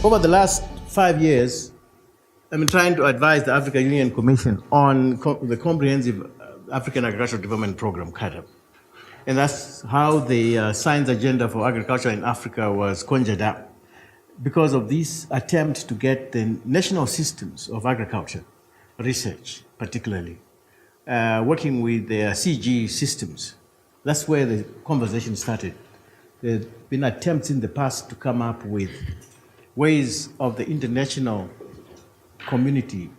Over the last 5 years, I've been trying to advise the African Union Commission on the Comprehensive African Agricultural Development Program, CAADP. And that's how the science agenda for agriculture in Africa was conjured up because of this attempt to get the national systems of agriculture, research particularly, working with the CG systems. That's where the conversation started. There have been attempts in the past to come up with ways of the international community,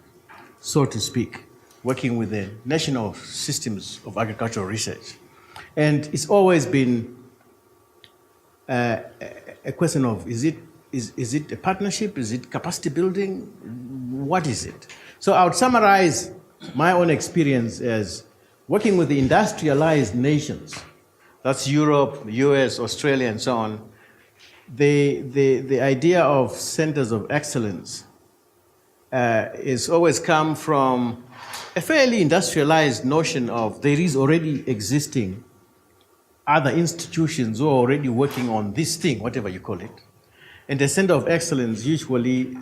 so to speak, working with the national systems of agricultural research. And it's always been a question of, is it a partnership? Is it capacity building? What is it? So I would summarize my own experience as working with the industrialized nations, that's Europe, US, Australia, and so on. The idea of centers of excellence is always come from a fairly industrialized notion of there is already existing other institutions who are already working on this thing, whatever you call it. And the center of excellence usually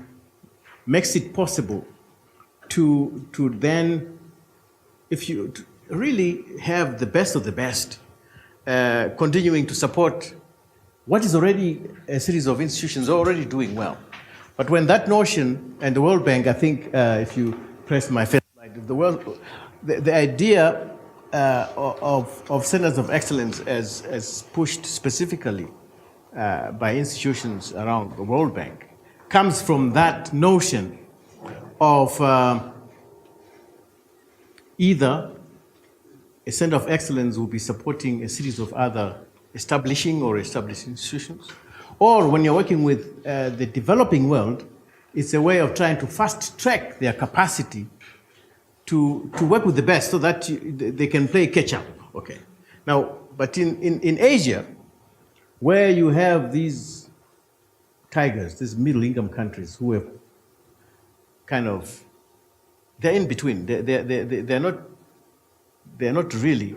makes it possible to then, if you really have the best of the best, continuing to support what is already a series of institutions already doing well. But when that notion, and the World Bank, I think if you press my first slide, the idea of centers of excellence as pushed specifically by institutions around the World Bank comes from that notion of either a center of excellence will be supporting a series of other establishing or established institutions, or when you're working with the developing world, it's a way of trying to fast track their capacity to work with the best so that they can play catch up. Okay. Now, but in Asia, where you have these tigers, these middle income countries who have kind of, they're in between. They're not really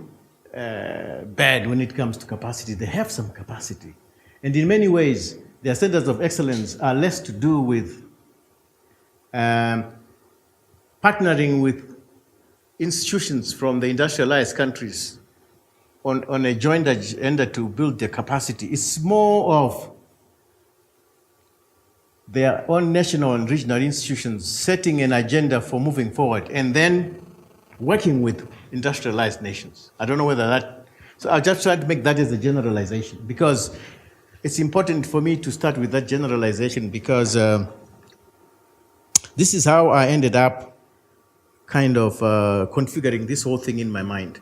bad when it comes to capacity. They have some capacity. And in many ways, their centers of excellence are less to do with partnering with institutions from the industrialized countries on a joint agenda to build their capacity. It's more of their own national and regional institutions setting an agenda for moving forward and then working with industrialized nations. I don't know whether that, so I'll just try to make that as a generalization because it's important for me to start with that generalization because this is how I ended up kind of configuring this whole thing in my mind.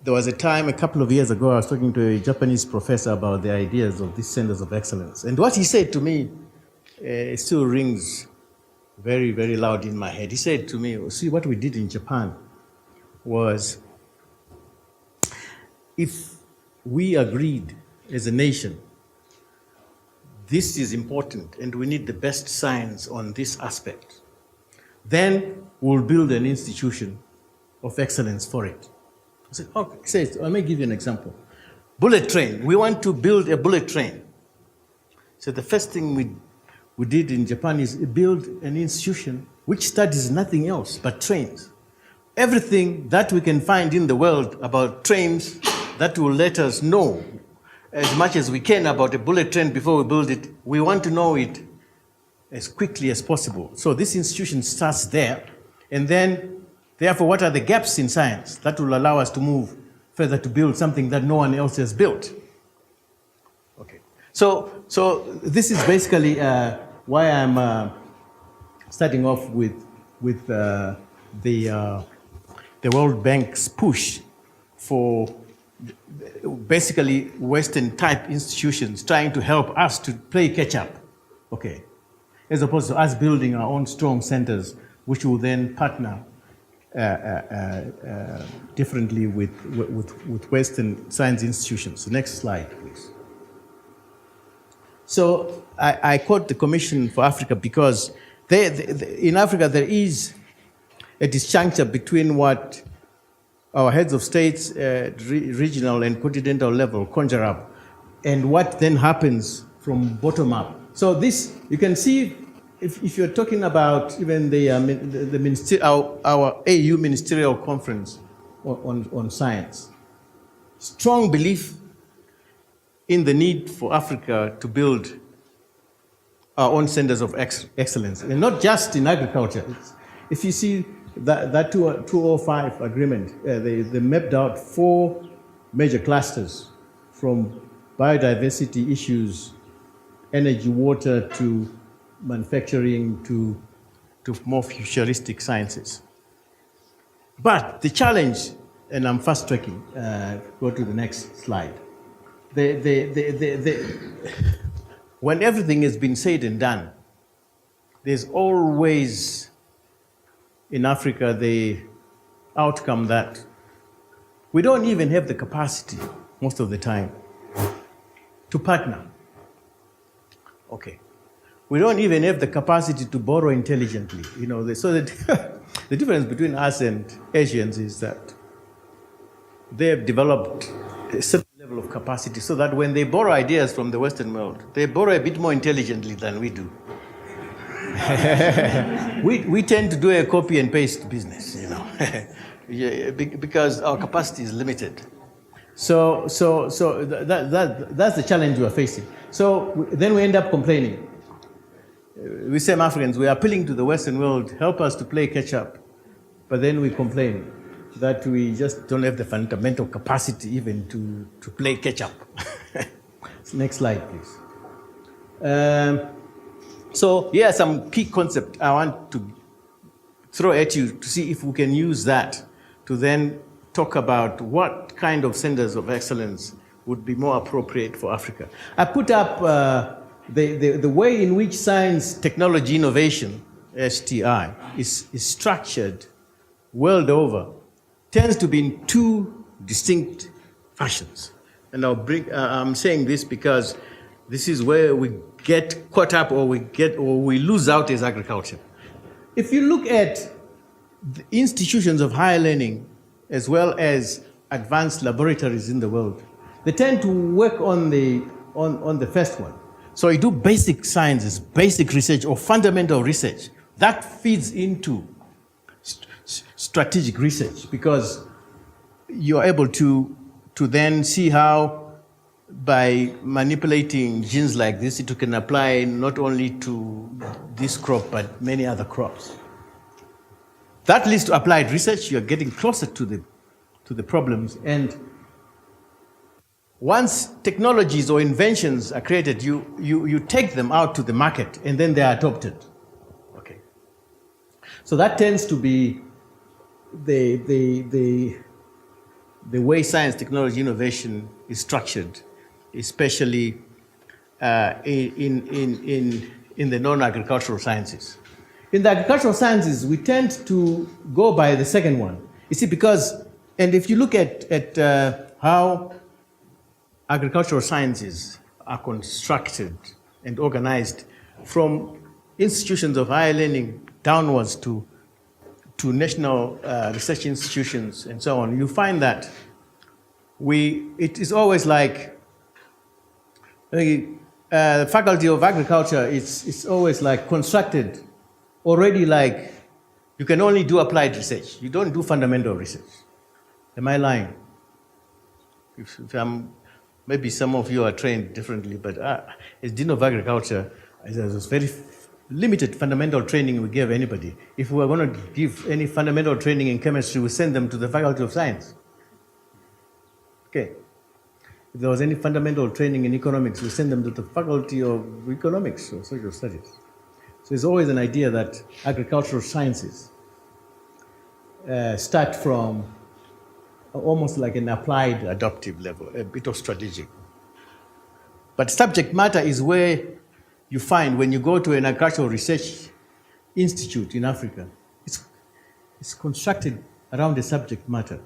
There was a time a couple of years ago I was talking to a Japanese professor about the ideas of these centers of excellence. And what he said to me still rings very, very loud in my head. He said to me, see, what we did in Japan was if we agreed as a nation, this is important and we need the best science on this aspect, then we'll build an institution of excellence for it. I said, okay, he says, let me give you an example. Bullet train, we want to build a bullet train. So the first thing we did in Japan is build an institution which studies nothing else but trains. Everything that we can find in the world about trains that will let us know as much as we can about a bullet train before we build it, we want to know it as quickly as possible. So this institution starts there, and then, therefore, what are the gaps in science that will allow us to move further to build something that no one else has built? Okay. So this is basically why I'm starting off with the World Bank's push for basically Western-type institutions trying to help us to play catch-up, okay, as opposed to us building our own strong centers, which will then partner differently with Western science institutions. Next slide, please. So I quote the Commission for Africa because in Africa there is a disjuncture between what our heads of states at regional and continental level conjure up and what then happens from bottom up. So this, you can see, if you're talking about even our AU Ministerial Conference on Science, strong belief in the need for Africa to build our own centers of excellence, and not just in agriculture. If you see that 205 agreement, they mapped out 4 major clusters, from biodiversity issues, energy, water, to manufacturing, to more futuristic sciences. But the challenge, and I'm fast tracking, go to the next slide. When everything has been said and done, there's always in Africa the outcome that we don't even have the capacity most of the time to partner. Okay. We don't even have the capacity to borrow intelligently. So the difference between us and Asians is that they have developed a certain level of capacity so that when they borrow ideas from the Western world, they borrow a bit more intelligently than we do. we tend to do a copy and paste business, because our capacity is limited. So that's the challenge we are facing. So then we end up complaining. We say, Africans, we are appealing to the Western world, help us to play catch up. But then we complain that we just don't have the fundamental capacity even to play catch up. Next slide, please. So here are some key concepts I want to throw at you to see if we can use that to then talk about what kind of centers of excellence would be more appropriate for Africa. I put up the way in which science, technology, innovation, STI, is structured world over tends to be in 2 distinct fashions. And I'm saying this because this is where we get caught up or we lose out as agriculture. If you look at the institutions of higher learning as well as advanced laboratories in the world, they tend to work on the first one. So you do basic sciences, basic research, or fundamental research. That feeds into strategic research because you're able to then see how, by manipulating genes like this, it can apply not only to this crop, but many other crops. That leads to applied research. You're getting closer to the problems. And once technologies or inventions are created, you take them out to the market, and then they are adopted. Okay. So that tends to be the way science, technology, innovation is structured, especially in the non-agricultural sciences. In the agricultural sciences, we tend to go by the second one. You see, and if you look at how agricultural sciences are constructed and organized from institutions of higher learning downwards to national research institutions and so on, you find that it is always like the Faculty of Agriculture, it's always like constructed already like you can only do applied research. You don't do fundamental research. Am I lying? Maybe some of you are trained differently, but as Dean of Agriculture, there's very limited fundamental training we give anybody. If we were going to give any fundamental training in chemistry, we send them to the Faculty of Science. Okay. If there was any fundamental training in economics, we send them to the Faculty of Economics or Social Studies. So there's always an idea that agricultural sciences start from almost like an applied adaptive level, a bit of strategic. But subject matter is where you find when you go to an agricultural research institute in Africa, it's constructed around the subject matter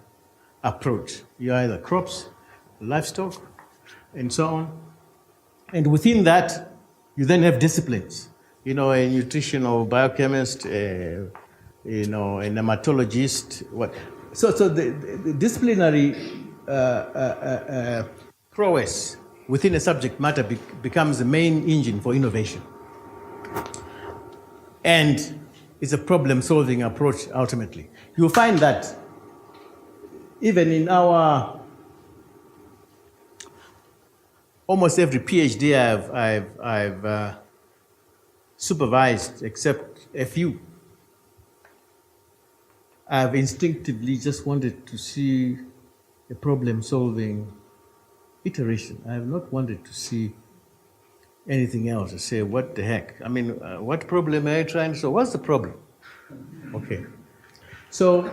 approach. You either crops, livestock, and so on. And within that, you then have disciplines. A nutritional biochemist, a nematologist. So the disciplinary prowess within a subject matter becomes the main engine for innovation. And it's a problem-solving approach ultimately. You'll find that even in our almost every PhD I've supervised, except a few, I've instinctively just wanted to see a problem-solving iteration. I have not wanted to see anything else to say, what the heck? I mean, what problem are you trying to solve? What's the problem? Okay. So,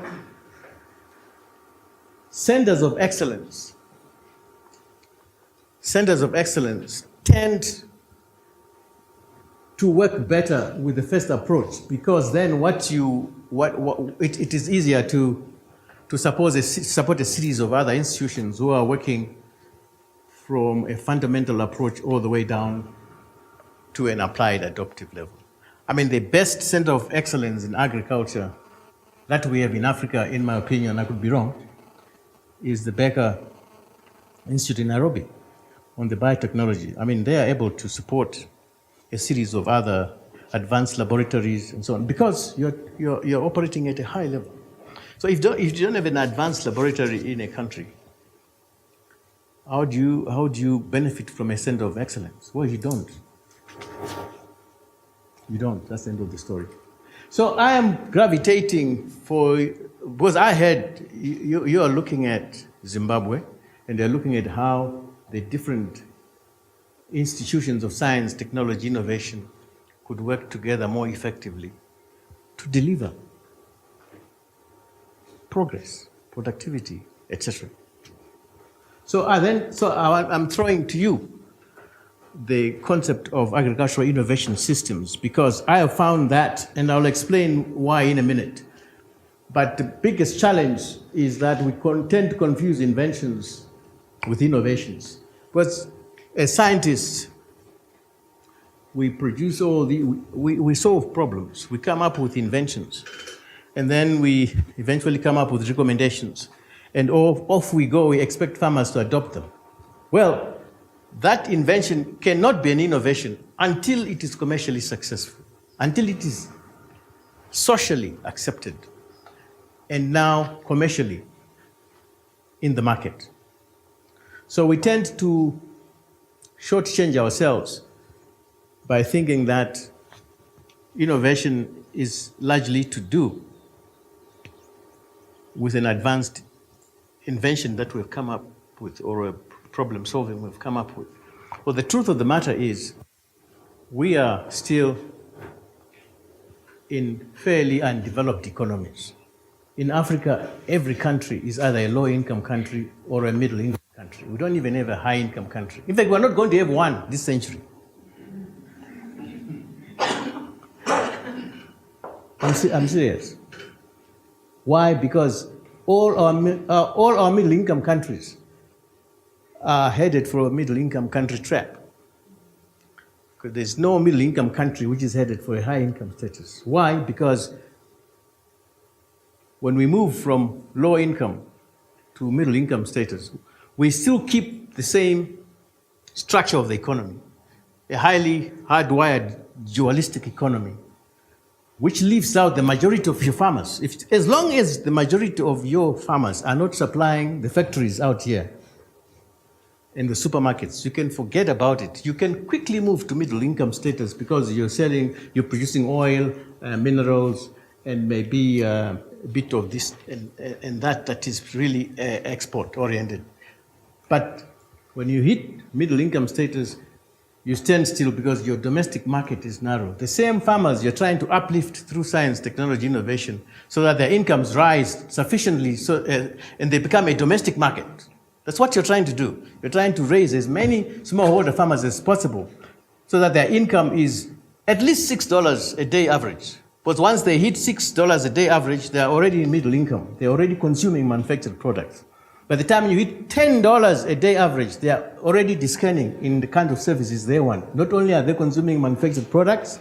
centers of excellence tend to work better with the first approach, because then it is easier to support a series of other institutions who are working from a fundamental approach all the way down to an applied adoptive level. I mean, the best center of excellence in agriculture that we have in Africa, in my opinion, I could be wrong, is the Becker Institute in Nairobi on the biotechnology. I mean, they are able to support a series of other advanced laboratories and so on, because you're operating at a high level. So if you don't have an advanced laboratory in a country, how do you benefit from a center of excellence? Well, you don't. You don't. That's the end of the story. So I am gravitating because I heard you are looking at Zimbabwe, and they're looking at how the different institutions of science, technology, innovation could work together more effectively to deliver progress, productivity, etc. So I'm throwing to you the concept of agricultural innovation systems, because I have found that, and I'll explain why in a minute. But the biggest challenge is that we tend to confuse inventions with innovations. Because as scientists, we produce we solve problems, we come up with inventions, and then we eventually come up with recommendations. And off we go, we expect farmers to adopt them. Well, that invention cannot be an innovation until it is commercially successful, until it is socially accepted, and now commercially in the market. So we tend to shortchange ourselves by thinking that innovation is largely to do with an advanced invention that we've come up with, or a problem solving we've come up with. Well, the truth of the matter is we are still in fairly undeveloped economies. In Africa, every country is either a low-income country or a middle-income country. We don't even have a high-income country. In fact, we're not going to have one this century. I'm serious. Why? Because all our middle-income countries are headed for a middle-income country trap. Because there's no middle-income country which is headed for a high-income status. Why? Because when we move from low-income to middle-income status, we still keep the same structure of the economy, a highly hardwired dualistic economy, which leaves out the majority of your farmers. As long as the majority of your farmers are not supplying the factories out here in the supermarkets, you can forget about it. You can quickly move to middle-income status because you're producing oil, minerals, and maybe a bit of this and that is really export-oriented. But when you hit middle-income status, you stand still because your domestic market is narrow. The same farmers you're trying to uplift through science, technology, innovation, so that their incomes rise sufficiently and they become a domestic market. That's what you're trying to do. You're trying to raise as many smallholder farmers as possible so that their income is at least $6 a day average. But once they hit $6 a day average, they're already in middle income. They're already consuming manufactured products. By the time you hit $10 a day average, they are already discerning in the kind of services they want. Not only are they consuming manufactured products,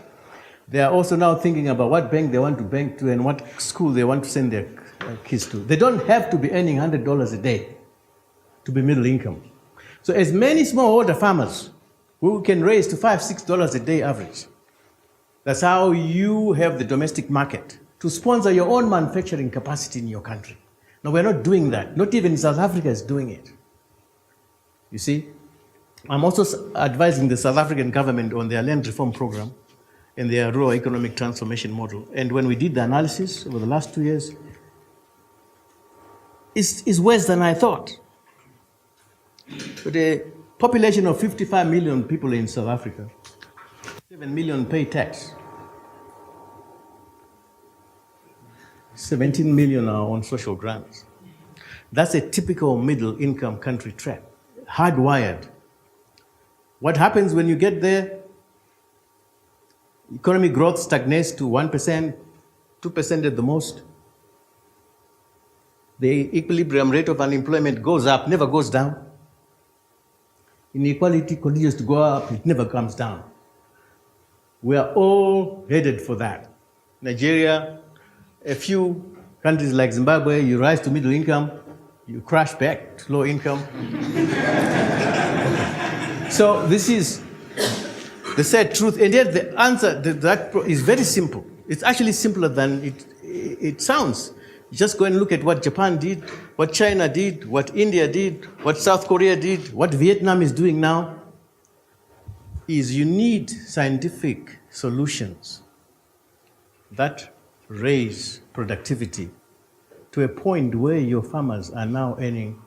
they are also now thinking about what bank they want to bank to and what school they want to send their kids to. They don't have to be earning $100 a day to be middle income. So as many smallholder farmers, we can raise to $5, $6 a day average. That's how you have the domestic market to sponsor your own manufacturing capacity in your country. Now, we're not doing that. Not even South Africa is doing it. You see? I'm also advising the South African government on their land reform program and their rural economic transformation model. And when we did the analysis over the last 2 years, it's worse than I thought. With a population of 55 million people in South Africa, 7 million pay tax. 17 million are on social grants. That's a typical middle-income country trap, hardwired. What happens when you get there? Economic growth stagnates to 1%, 2% at the most. The equilibrium rate of unemployment goes up, never goes down. Inequality continues to go up, it never comes down. We are all headed for that. Nigeria, a few countries like Zimbabwe, you rise to middle income, you crash back to low income. So this is the sad truth, and yet the answer that is very simple. It's actually simpler than it sounds. Just go and look at what Japan did, what China did, what India did, what South Korea did, what Vietnam is doing now. Is you need scientific solutions that raise productivity to a point where your farmers are now earning,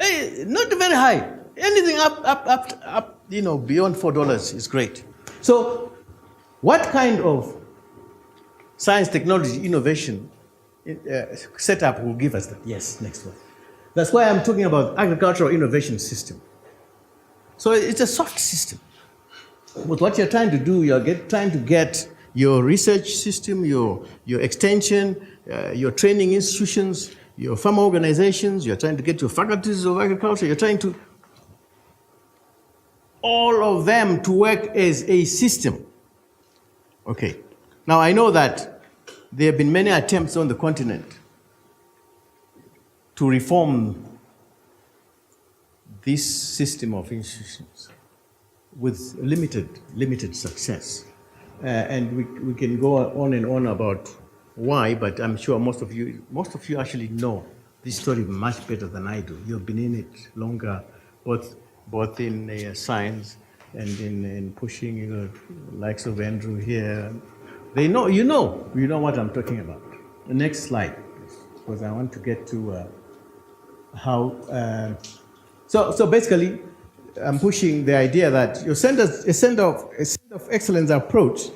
not very high, anything up, beyond $4 is great. So what kind of science, technology, innovation setup will give us that? Yes, next one. That's why I'm talking about agricultural innovation system. So it's a soft system. But what you're trying to do, trying to get your research system, your extension, your training institutions, your farm organizations, you're trying to get your faculties of agriculture, you're trying to, all of them to work as a system. Okay. Now I know that there have been many attempts on the continent to reform this system of institutions with limited success. And we can go on and on about why, but I'm sure most of you actually know this story much better than I do. You've been in it longer, both in science and in pushing, the likes of Andrew here. They know, you know what I'm talking about. The next slide, because I want to get to how. So basically, I'm pushing the idea that your center of excellence approach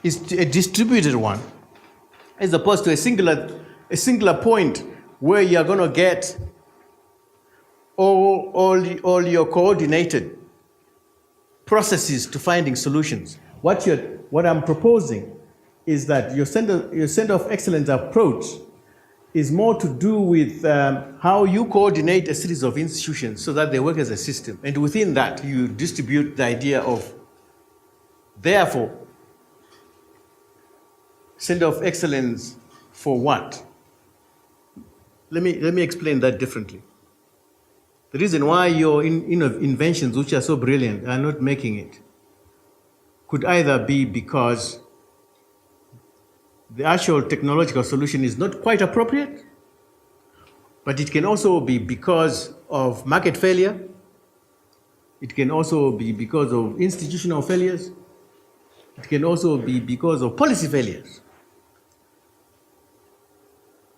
is a distributed one, as opposed to a singular point where you're going to get all your coordinated processes to finding solutions. What I'm proposing is that your center of excellence approach is more to do with how you coordinate a series of institutions so that they work as a system. And within that, you distribute the idea of, therefore, center of excellence for what? Let me explain that differently. The reason why your inventions, which are so brilliant, are not making it could either be because the actual technological solution is not quite appropriate, but it can also be because of market failure. It can also be because of institutional failures. It can also be because of policy failures.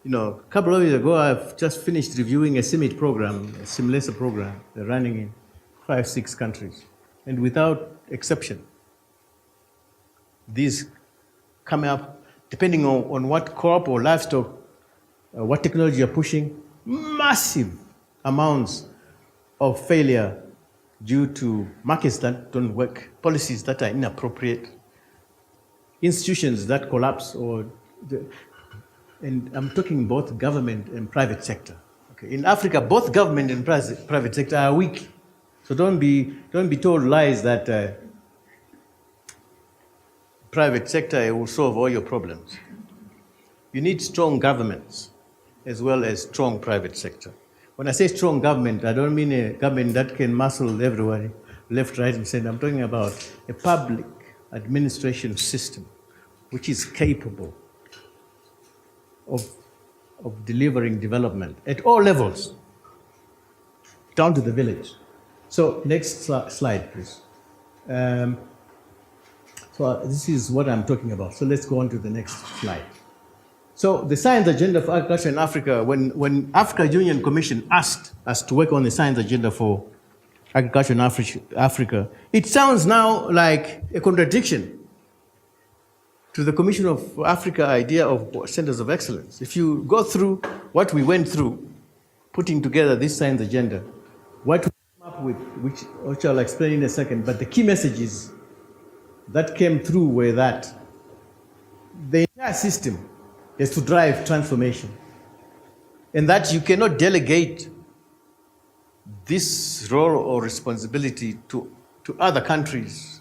A couple of years ago, I've just finished reviewing a CIMIT program, a simulator program. They're running in 5, 6 countries. And without exception, these come up, depending on what crop or livestock, what technology you're pushing, massive amounts of failure due to markets that don't work, policies that are inappropriate, institutions that collapse, and I'm talking both government and private sector. Okay. In Africa, both government and private sector are weak. So don't be told lies that private sector will solve all your problems. You need strong governments as well as strong private sector. When I say strong government, I don't mean a government that can muscle everyone left, right, and center. I'm talking about a public administration system which is capable of delivering development at all levels, down to the village. So next slide, please. So this is what I'm talking about. So let's go on to the next slide. So the Science Agenda for Agriculture in Africa, when Africa Union Commission asked us to work on the Science Agenda for Agriculture in Africa, it sounds now like a contradiction to the Commission of Africa idea of centers of excellence. If you go through what we went through, putting together this science agenda, what we came up with, which I'll explain in a second, but the key messages that came through were that the entire system is to drive transformation, and that you cannot delegate this role or responsibility to other countries.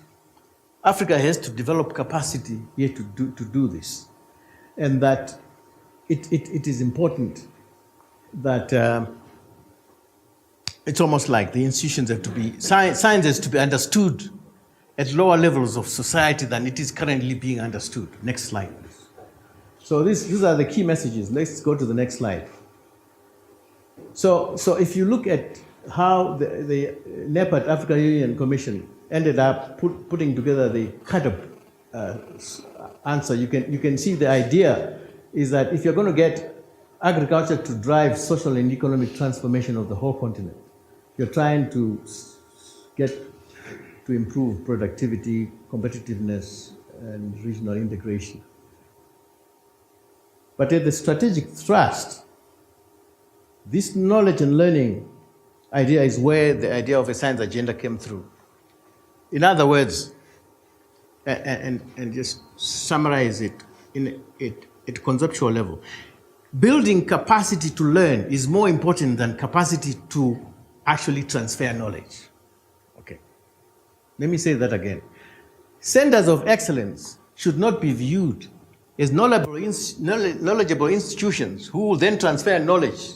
Africa has to develop capacity here to do this, and that it is important that it's almost like the institutions have to be, science has to be understood at lower levels of society than it is currently being understood. Next slide, please. So these are the key messages. Let's go to the next slide. So if you look at how the NEPAD, African Union Commission, ended up putting together the kind of answer, you can see the idea is that if you're going to get agriculture to drive social and economic transformation of the whole continent, you're trying to get to improve productivity, competitiveness, and regional integration. But at the strategic thrust, this knowledge and learning idea is where the idea of a science agenda came through. In other words, and just summarize it at conceptual level, building capacity to learn is more important than capacity to actually transfer knowledge. Okay, let me say that again. Centers of excellence should not be viewed as knowledgeable institutions who will then transfer knowledge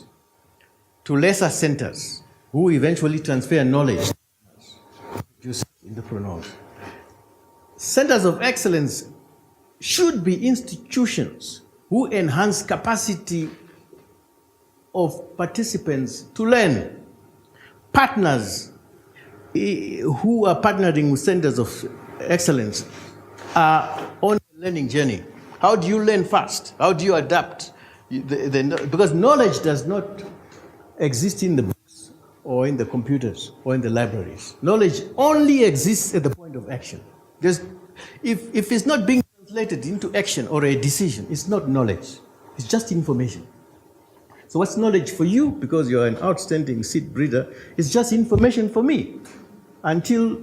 to lesser centers, who eventually transfer knowledge in the pronouns. Centers of excellence should be institutions who enhance capacity of participants to learn. Partners who are partnering with centers of excellence are on a learning journey. How do you learn fast? How do you adapt? Because knowledge does not exist in the books or in the computers or in the libraries. Knowledge only exists at the point of action. If it's not being translated into action or a decision, it's not knowledge. It's just information. So what's knowledge for you? Because you're an outstanding seed breeder, it's just information for me until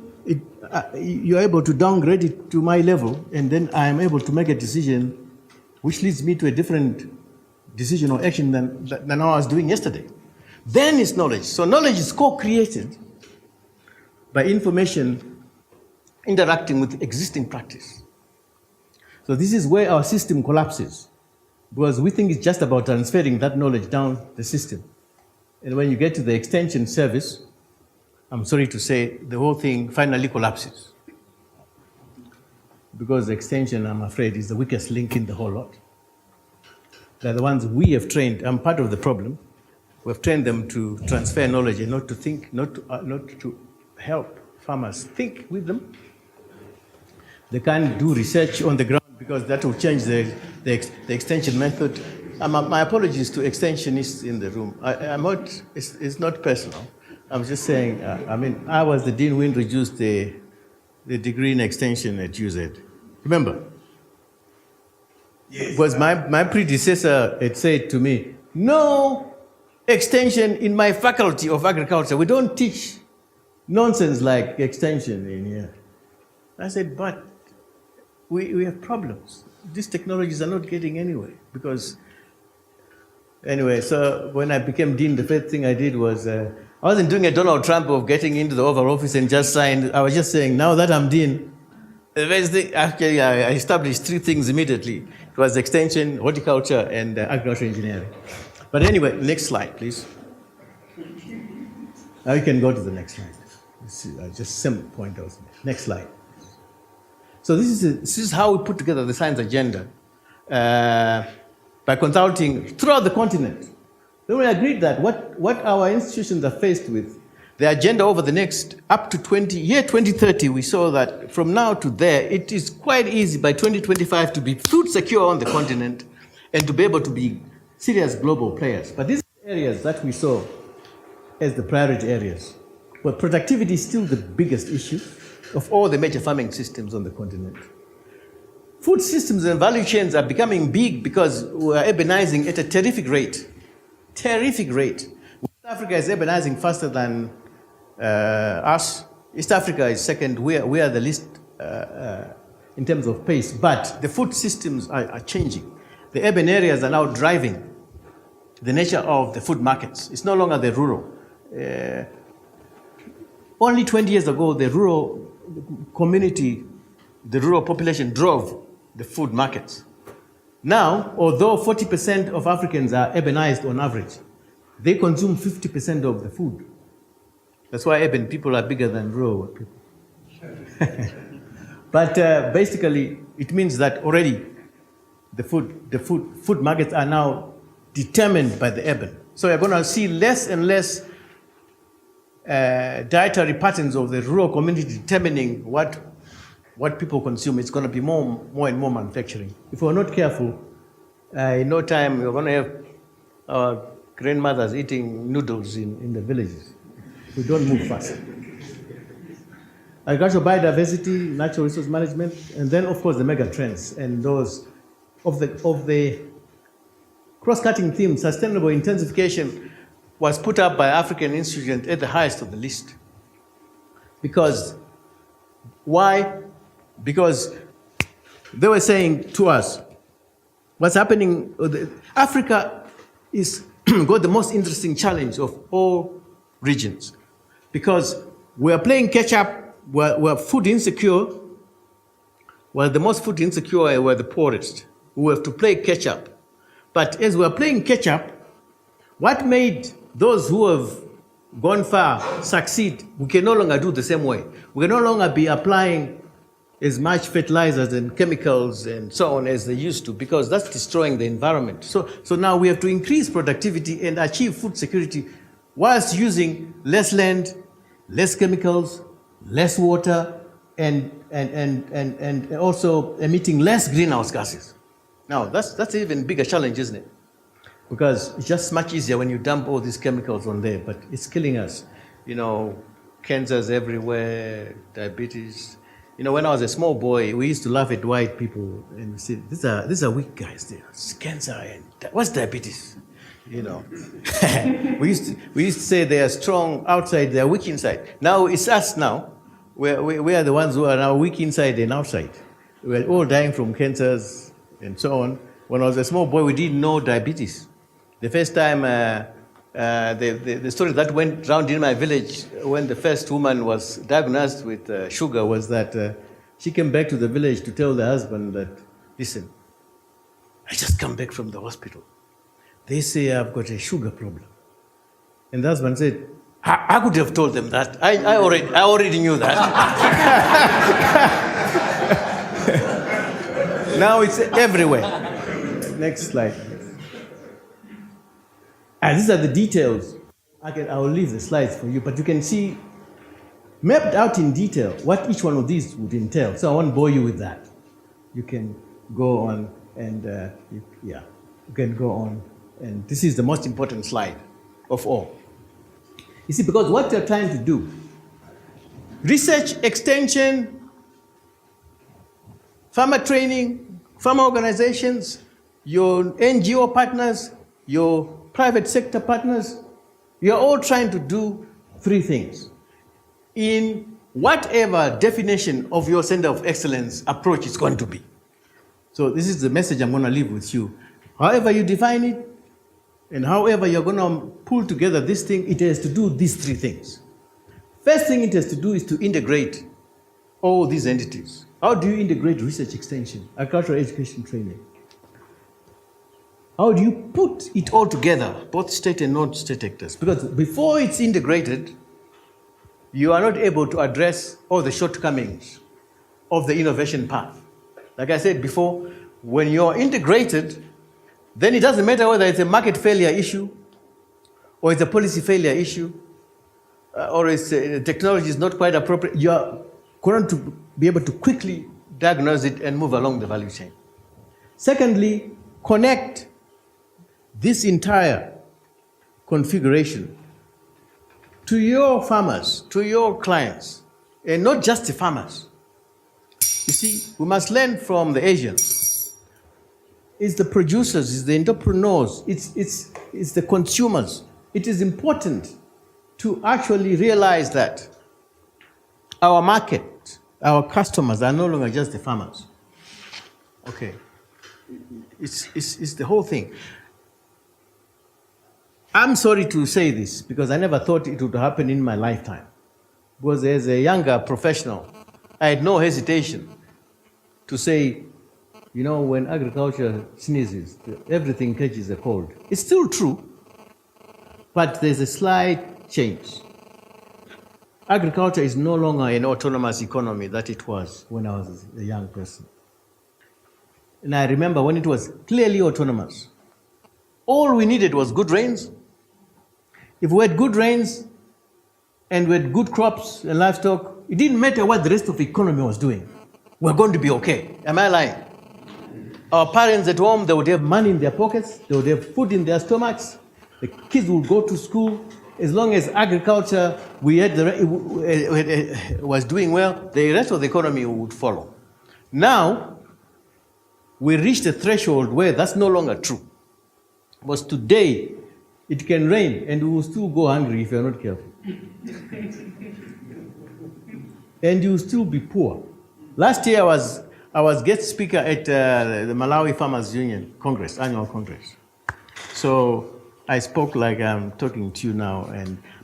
you're able to downgrade it to my level, and then I am able to make a decision which leads me to a different decision or action than I was doing yesterday. Then it's knowledge. So knowledge is co-created by information interacting with existing practice. So this is where our system collapses, because we think it's just about transferring that knowledge down the system. And when you get to the extension service, I'm sorry to say, the whole thing finally collapses. Because the extension, I'm afraid, is the weakest link in the whole lot. They're the ones we have trained. I'm part of the problem. We've trained them to transfer knowledge and not to think, not to help farmers think with them. They can't do research on the ground because that will change the extension method. My apologies to extensionists in the room. It's not personal. I'm just saying, I was the dean who introduced the degree in extension at UZ. Remember? Yes. Because my predecessor had said to me, no extension in my faculty of agriculture. We don't teach nonsense like extension in here. I said, but we have problems. These technologies are not getting anywhere because, anyway, so when I became dean, the first thing I did was, I wasn't doing a Donald Trump of getting into the Oval Office and just signed. I was just saying, now that I'm dean, actually I established 3 things immediately. It was extension, horticulture, and agricultural engineering. But anyway, next slide, please. Now you can go to the next slide. Just some point out. Next slide. So this is how we put together the science agenda by consulting throughout the continent. Then we agreed that what our institutions are faced with, the agenda over the next up to 2030, we saw that from now to there, it is quite easy by 2025 to be food secure on the continent and to be able to be serious global players. But these areas that we saw as the priority areas, well, productivity is still the biggest issue of all the major farming systems on the continent. Food systems and value chains are becoming big because we are urbanizing at a terrific rate. Terrific rate. West Africa is urbanizing faster than us. East Africa is second. We are the least in terms of pace, but the food systems are changing. The urban areas are now driving the nature of the food markets. It's no longer the rural. Only 20 years ago, the rural community, the rural population drove the food markets. Now, although 40% of Africans are urbanized on average, they consume 50% of the food. That's why urban people are bigger than rural people. But basically, it means that already the food markets are now determined by the urban. So you're going to see less and less dietary patterns of the rural community determining what people consume. It's going to be more and more manufacturing. If we're not careful, in no time we're going to have our grandmothers eating noodles in the villages. We don't move fast. Agricultural biodiversity, natural resource management, and then of course the mega trends and those of the cross-cutting theme, sustainable intensification was put up by African institutions at the highest of the list. Because, why? Because they were saying to us, what's happening, Africa is got the most interesting challenge of all regions. Because we're playing catch up, we're food insecure, we're the most food insecure and we're the poorest. We have to play catch up. But as we're playing catch up, what made those who have gone far succeed, we can no longer do the same way. We can no longer be applying as much fertilizers and chemicals and so on as they used to, because that's destroying the environment. So now we have to increase productivity and achieve food security whilst using less land, less chemicals, less water, and also emitting less greenhouse gases. Now, that's an even bigger challenge, isn't it? Because it's just much easier when you dump all these chemicals on there, but it's killing us. You know, cancers everywhere, diabetes. You know, when I was a small boy, we used to laugh at white people and say, these are weak guys. There's cancer and what's diabetes? You know, we used to say they are strong outside, they are weak inside. Now it's us now. We are the ones who are now weak inside and outside. We're all dying from cancers and so on. When I was a small boy, we didn't know diabetes. The first time, the story that went round in my village when the first woman was diagnosed with sugar was that she came back to the village to tell the husband that, listen, I just come back from the hospital. They say I've got a sugar problem. And the husband said, I could have told them that. I already knew that. Now it's everywhere. Next slide. And these are the details. I will leave the slides for you, but you can see mapped out in detail what each one of these would entail. So I won't bore you with that. You can go on and, you can go on. And this is the most important slide of all. You see, because what you're trying to do, research, extension, farmer training, farmer organizations, your NGO partners, your private sector partners, you're all trying to do three things in whatever definition of your center of excellence approach is going to be. So this is the message I'm going to leave with you. However you define it, and however you're going to pull together this thing, it has to do these three things. First thing it has to do is to integrate all these entities. How do you integrate research extension, agricultural education training? How do you put it all together, both state and non-state actors? Because before it's integrated, you are not able to address all the shortcomings of the innovation path. Like I said before, when you're integrated, then it doesn't matter whether it's a market failure issue, or it's a policy failure issue, or it's technology is not quite appropriate. You're going to be able to quickly diagnose it and move along the value chain. Secondly, connect this entire configuration to your farmers, to your clients, and not just the farmers. You see, we must learn from the Asians. It's the producers, it's the entrepreneurs, it's the consumers. It is important to actually realize that our market, our customers are no longer just the farmers. Okay, it's the whole thing. I'm sorry to say this because I never thought it would happen in my lifetime. Because as a younger professional, I had no hesitation to say, you know, when agriculture sneezes, everything catches a cold. It's still true, but there's a slight change. Agriculture is no longer an autonomous economy that it was when I was a young person. And I remember when it was clearly autonomous. All we needed was good rains. If we had good rains and we had good crops and livestock, it didn't matter what the rest of the economy was doing. We're going to be okay. Am I lying? Our parents at home, they would have money in their pockets, they would have food in their stomachs, the kids would go to school. As long as agriculture was doing well, the rest of the economy would follow. Now, we reached a threshold where that's no longer true. Because today, it can rain and we will still go hungry if you're not careful. And you will still be poor. Last year I was guest speaker at the Malawi Farmers Union Congress, annual Congress. So I spoke like I'm talking to you now,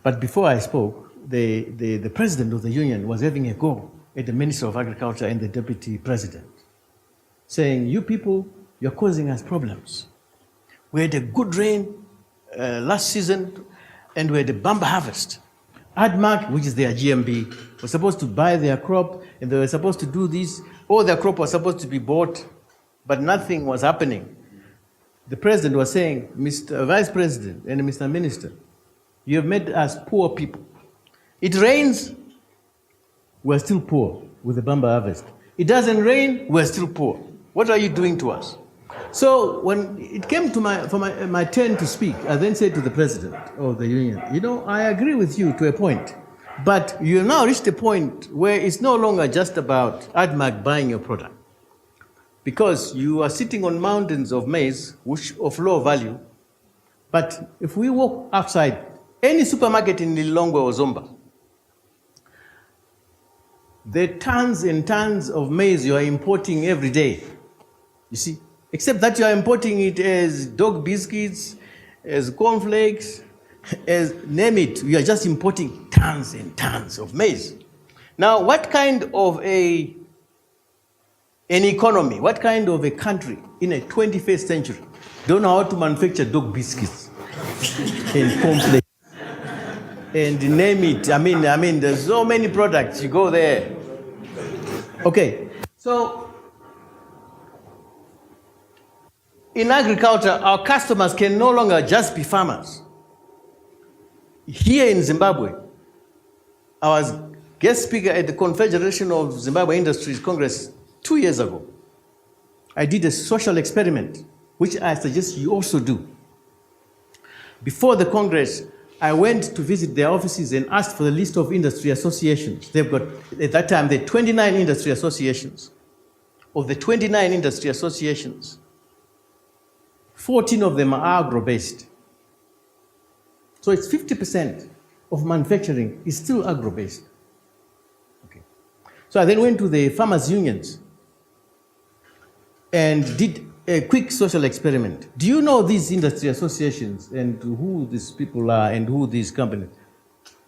but before I spoke, the president of the union was having a go at the Minister of Agriculture and the deputy president, saying, you people, you're causing us problems. We had a good rain last season, and we had a bumper harvest. ADMAC, which is their GMB, was supposed to buy their crop, and they were supposed to do this. All their crop was supposed to be bought, but nothing was happening. The president was saying, Mr. Vice President and Mr. Minister, you have made us poor people. It rains, we're still poor with the bumper harvest. It doesn't rain, we're still poor. What are you doing to us? So when it came to my turn to speak, I then said to the president of the union, you know, I agree with you to a point, but you have now reached a point where it's no longer just about ADMAC buying your product. Because you are sitting on mountains of maize, which of low value, but if we walk outside, any supermarket in Lilongwe or Zomba, the tons and tons of maize you are importing every day, you see, except that you are importing it as dog biscuits, as cornflakes, as name it, you are just importing tons and tons of maize. Now, what kind of an economy, what kind of a country in a 21st century don't know how to manufacture dog biscuits and cornflakes and name it? I mean, there's so many products, you go there. Okay, so in agriculture, our customers can no longer just be farmers. Here in Zimbabwe, I was guest speaker at the Confederation of Zimbabwe Industries Congress 2 years ago. I did a social experiment, which I suggest you also do. Before the Congress, I went to visit their offices and asked for the list of industry associations. They've got, at that time, there were 29 industry associations. Of the 29 industry associations, 14 of them are agro-based. So it's 50% of manufacturing is still agro-based. Okay. So I then went to the farmers' unions and did a quick social experiment. Do you know these industry associations and who these people are and who these companies?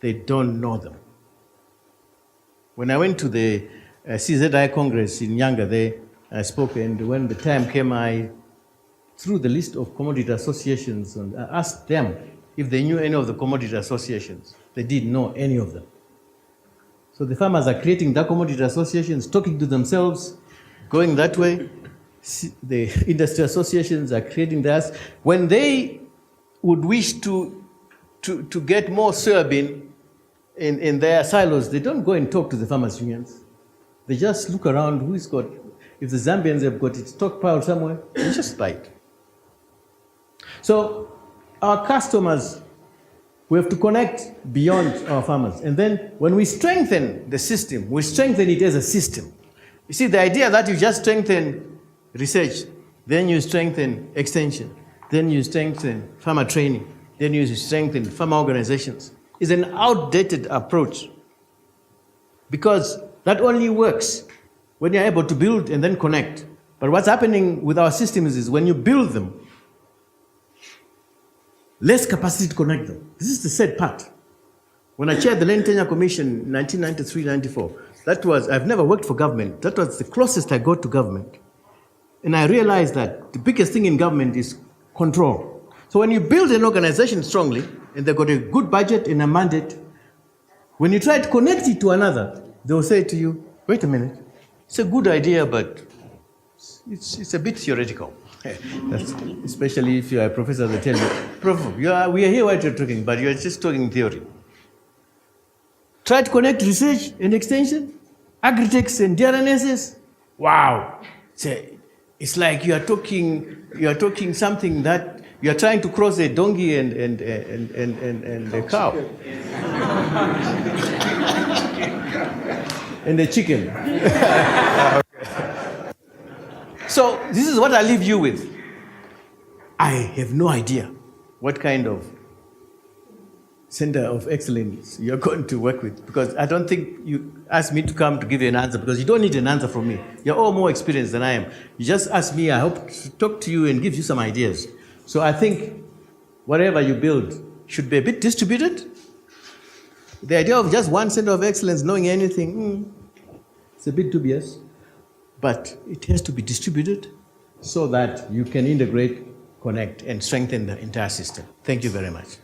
They don't know them. When I went to the CZI Congress in Yanga, there I spoke, and when the time came, I threw the list of commodity associations and I asked them if they knew any of the commodity associations. They didn't know any of them. So the farmers are creating dark commodity associations, talking to themselves, going that way. The industry associations are creating theirs. When they would wish to get more soybean in their silos, they don't go and talk to the farmers' unions. They just look around who's got, if the Zambians have got it stockpiled somewhere, they just buy it. So our customers, we have to connect beyond our farmers. And then when we strengthen the system, we strengthen it as a system. You see, the idea that you just strengthen research, then you strengthen extension, then you strengthen farmer training, then you strengthen farmer organizations, is an outdated approach. Because that only works when you're able to build and then connect. But what's happening with our systems is when you build them, less capacity to connect them. This is the sad part. When I chaired the Land Tenure Commission in 1993-94, that was, I've never worked for government. That was the closest I got to government. And I realized that the biggest thing in government is control. So when you build an organization strongly, and they've got a good budget and a mandate, when you try to connect it to another, they'll say to you, wait a minute, it's a good idea, but it's a bit theoretical. Especially if you're a professor, they tell you, Prof, we are here what you're talking, but you're just talking theory. Try to connect research and extension, agri-techs and DRNSs. Wow. It's like you are talking something that you are trying to cross a donkey and a cow. And a chicken. So this is what I leave you with. I have no idea what kind of center of excellence you're going to work with, because I don't think you asked me to come to give you an answer, because you don't need an answer from me. You're all more experienced than I am. You just asked me, I hope to talk to you and give you some ideas. So I think whatever you build should be a bit distributed. The idea of just one center of excellence knowing anything, it's a bit dubious. But it has to be distributed so that you can integrate, connect, and strengthen the entire system. Thank you very much.